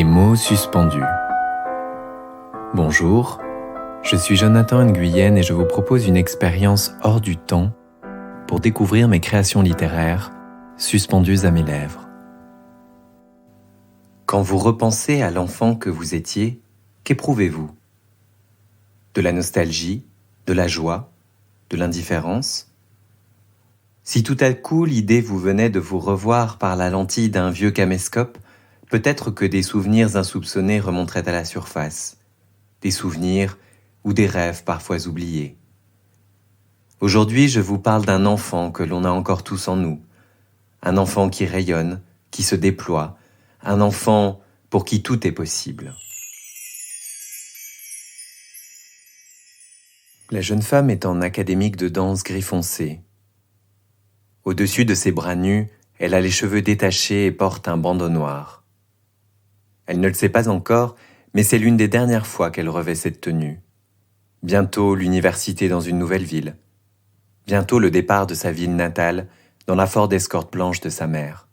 Des mots suspendus. Bonjour, je suis Jonathan Nguyen et je vous propose une expérience hors du temps pour découvrir mes créations littéraires suspendues à mes lèvres. Quand vous repensez à l'enfant que vous étiez, qu'éprouvez-vous ? De la nostalgie, de la joie, de l'indifférence ? Si tout à coup l'idée vous venait de vous revoir par la lentille d'un vieux caméscope, peut-être que des souvenirs insoupçonnés remonteraient à la surface, des souvenirs ou des rêves parfois oubliés. Aujourd'hui, je vous parle d'un enfant que l'on a encore tous en nous, un enfant qui rayonne, qui se déploie, un enfant pour qui tout est possible. La jeune femme est en académique de danse gris foncé. Au-dessus de ses bras nus, elle a les cheveux détachés et porte un bandeau noir. Elle ne le sait pas encore, mais c'est l'une des dernières fois qu'elle revêt cette tenue. Bientôt l'université dans une nouvelle ville. Bientôt le départ de sa ville natale, dans la Ford Escort blanche de sa mère.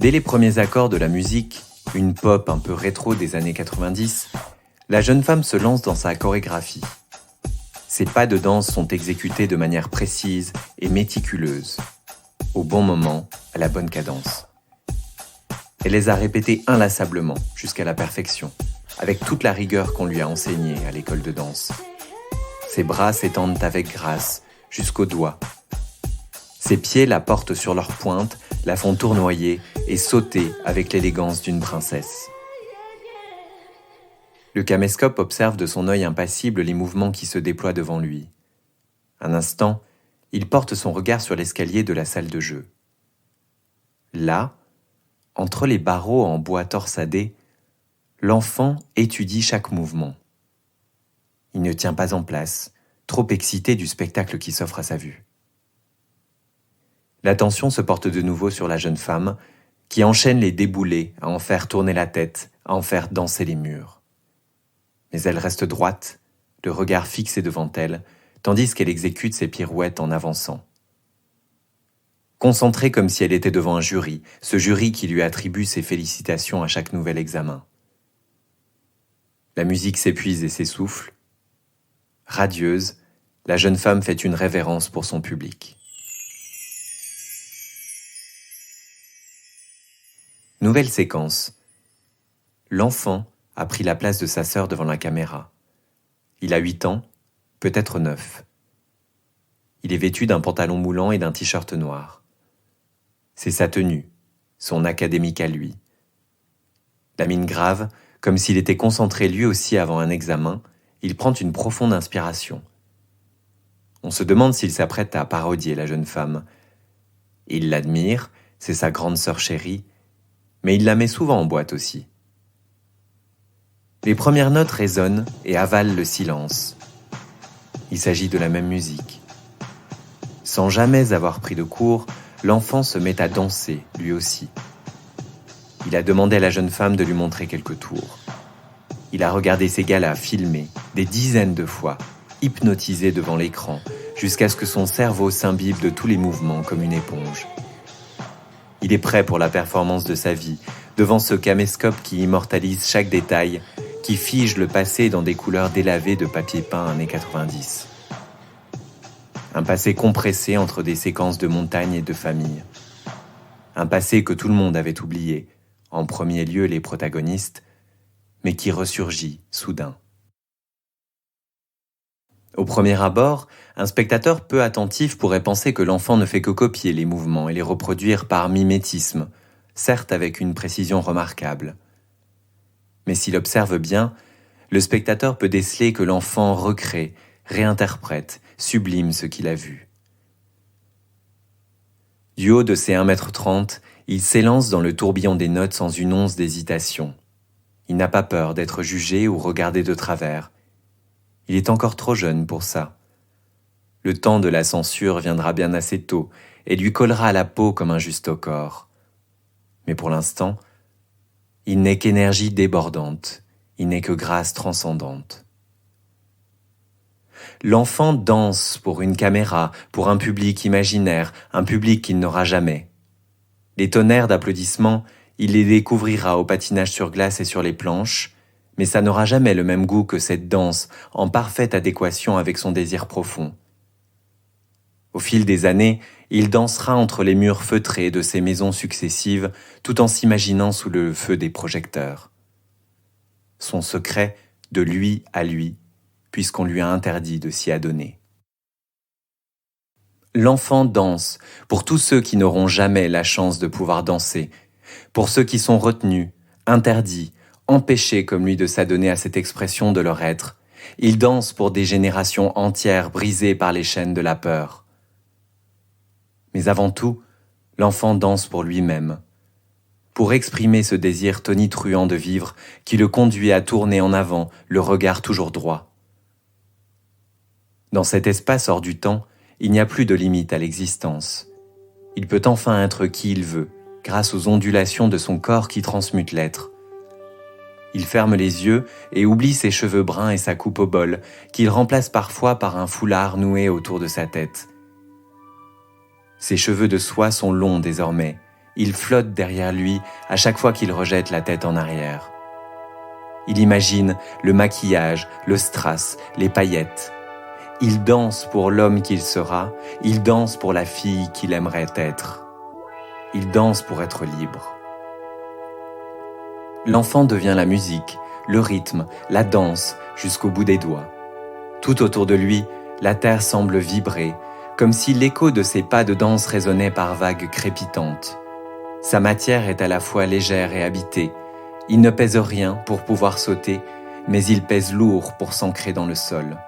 Dès les premiers accords de la musique, une pop un peu rétro des années 90, la jeune femme se lance dans sa chorégraphie. Ses pas de danse sont exécutés de manière précise et méticuleuse, au bon moment, à la bonne cadence. Elle les a répétés inlassablement, jusqu'à la perfection, avec toute la rigueur qu'on lui a enseignée à l'école de danse. Ses bras s'étendent avec grâce, jusqu'aux doigts. Ses pieds la portent sur leurs pointes, la font tournoyer et sauter avec l'élégance d'une princesse. Le caméscope observe de son œil impassible les mouvements qui se déploient devant lui. Un instant, il porte son regard sur l'escalier de la salle de jeu. Là, entre les barreaux en bois torsadé, l'enfant étudie chaque mouvement. Il ne tient pas en place, trop excité du spectacle qui s'offre à sa vue. L'attention se porte de nouveau sur la jeune femme, qui enchaîne les déboulés à en faire tourner la tête, à en faire danser les murs. Mais elle reste droite, le regard fixé devant elle, tandis qu'elle exécute ses pirouettes en avançant. Concentrée comme si elle était devant un jury, ce jury qui lui attribue ses félicitations à chaque nouvel examen. La musique s'épuise et s'essouffle. Radieuse, la jeune femme fait une révérence pour son public. Nouvelle séquence. L'enfant a pris la place de sa sœur devant la caméra. Il a 8 ans, peut-être 9. Il est vêtu d'un pantalon moulant et d'un t-shirt noir. C'est sa tenue, son académique à lui. La mine grave, comme s'il était concentré lui aussi avant un examen, il prend une profonde inspiration. On se demande s'il s'apprête à parodier la jeune femme. Il l'admire, c'est sa grande sœur chérie, mais il la met souvent en boîte aussi. Les premières notes résonnent et avalent le silence. Il s'agit de la même musique. Sans jamais avoir pris de cours, l'enfant se met à danser, lui aussi. Il a demandé à la jeune femme de lui montrer quelques tours. Il a regardé ses galas filmés, des dizaines de fois, hypnotisé devant l'écran, jusqu'à ce que son cerveau s'imbibe de tous les mouvements comme une éponge. Il est prêt pour la performance de sa vie, devant ce caméscope qui immortalise chaque détail, qui fige le passé dans des couleurs délavées de papier peint années 90. Un passé compressé entre des séquences de montagnes et de famille. Un passé que tout le monde avait oublié, en premier lieu les protagonistes, mais qui ressurgit soudain. Au premier abord, un spectateur peu attentif pourrait penser que l'enfant ne fait que copier les mouvements et les reproduire par mimétisme, certes avec une précision remarquable. Mais s'il observe bien, le spectateur peut déceler que l'enfant recrée, réinterprète, sublime ce qu'il a vu. Du haut de ses 1,30 m, il s'élance dans le tourbillon des notes sans une once d'hésitation. Il n'a pas peur d'être jugé ou regardé de travers. Il est encore trop jeune pour ça. Le temps de la censure viendra bien assez tôt et lui collera à la peau comme un juste au corps. Mais pour l'instant, il n'est qu'énergie débordante, il n'est que grâce transcendante. L'enfant danse pour une caméra, pour un public imaginaire, un public qu'il n'aura jamais. Les tonnerres d'applaudissements, il les découvrira au patinage sur glace et sur les planches, mais ça n'aura jamais le même goût que cette danse en parfaite adéquation avec son désir profond. Au fil des années, il dansera entre les murs feutrés de ses maisons successives tout en s'imaginant sous le feu des projecteurs. Son secret, de lui à lui, puisqu'on lui a interdit de s'y adonner. L'enfant danse pour tous ceux qui n'auront jamais la chance de pouvoir danser, pour ceux qui sont retenus, interdits, empêchés comme lui de s'adonner à cette expression de leur être. Il danse pour des générations entières brisées par les chaînes de la peur. Mais avant tout, l'enfant danse pour lui-même, pour exprimer ce désir tonitruant de vivre qui le conduit à tourner en avant, le regard toujours droit. Dans cet espace hors du temps, il n'y a plus de limite à l'existence. Il peut enfin être qui il veut, grâce aux ondulations de son corps qui transmutent l'être. Il ferme les yeux et oublie ses cheveux bruns et sa coupe au bol, qu'il remplace parfois par un foulard noué autour de sa tête. Ses cheveux de soie sont longs désormais. Ils flottent derrière lui à chaque fois qu'il rejette la tête en arrière. Il imagine le maquillage, le strass, les paillettes. Il danse pour l'homme qu'il sera, il danse pour la fille qu'il aimerait être. Il danse pour être libre. L'enfant devient la musique, le rythme, la danse jusqu'au bout des doigts. Tout autour de lui, la terre semble vibrer, comme si l'écho de ses pas de danse résonnait par vagues crépitantes. Sa matière est à la fois légère et habitée. Il ne pèse rien pour pouvoir sauter, mais il pèse lourd pour s'ancrer dans le sol.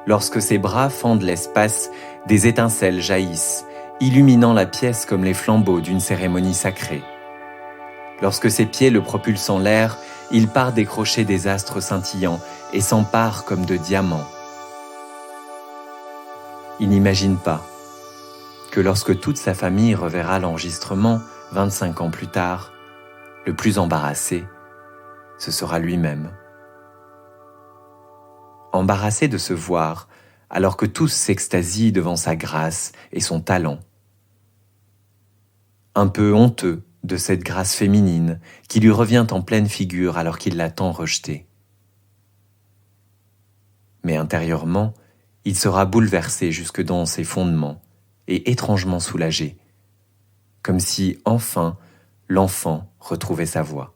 Lorsque ses bras fendent l'espace, des étincelles jaillissent, illuminant la pièce comme les flambeaux d'une cérémonie sacrée. Lorsque ses pieds le propulsent en l'air, il part décrocher des astres scintillants et s'empare comme de diamants. Il n'imagine pas que lorsque toute sa famille reverra l'enregistrement 25 ans plus tard, le plus embarrassé, ce sera lui-même. Embarrassé de se voir, alors que tous s'extasient devant sa grâce et son talent. Un peu honteux de cette grâce féminine qui lui revient en pleine figure alors qu'il l'a tant rejetée. Mais intérieurement, il sera bouleversé jusque dans ses fondements et étrangement soulagé, comme si, enfin, l'enfant retrouvait sa voix.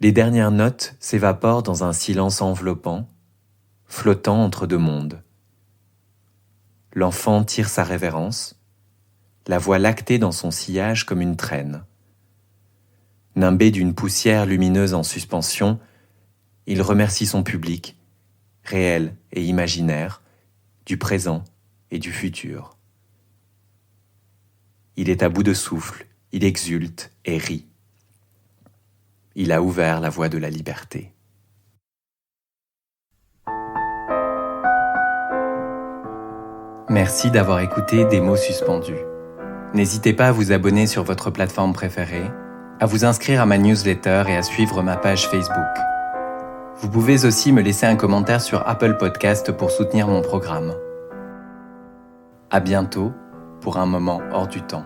Les dernières notes s'évaporent dans un silence enveloppant, flottant entre deux mondes. L'enfant tire sa révérence, la voix lactée dans son sillage comme une traîne. Nimbé d'une poussière lumineuse en suspension, il remercie son public, réel et imaginaire, du présent et du futur. Il est à bout de souffle, il exulte et rit. Il a ouvert la voie de la liberté. Merci d'avoir écouté Des mots suspendus. N'hésitez pas à vous abonner sur votre plateforme préférée, à vous inscrire à ma newsletter et à suivre ma page Facebook. Vous pouvez aussi me laisser un commentaire sur Apple Podcast pour soutenir mon programme. À bientôt pour un moment hors du temps.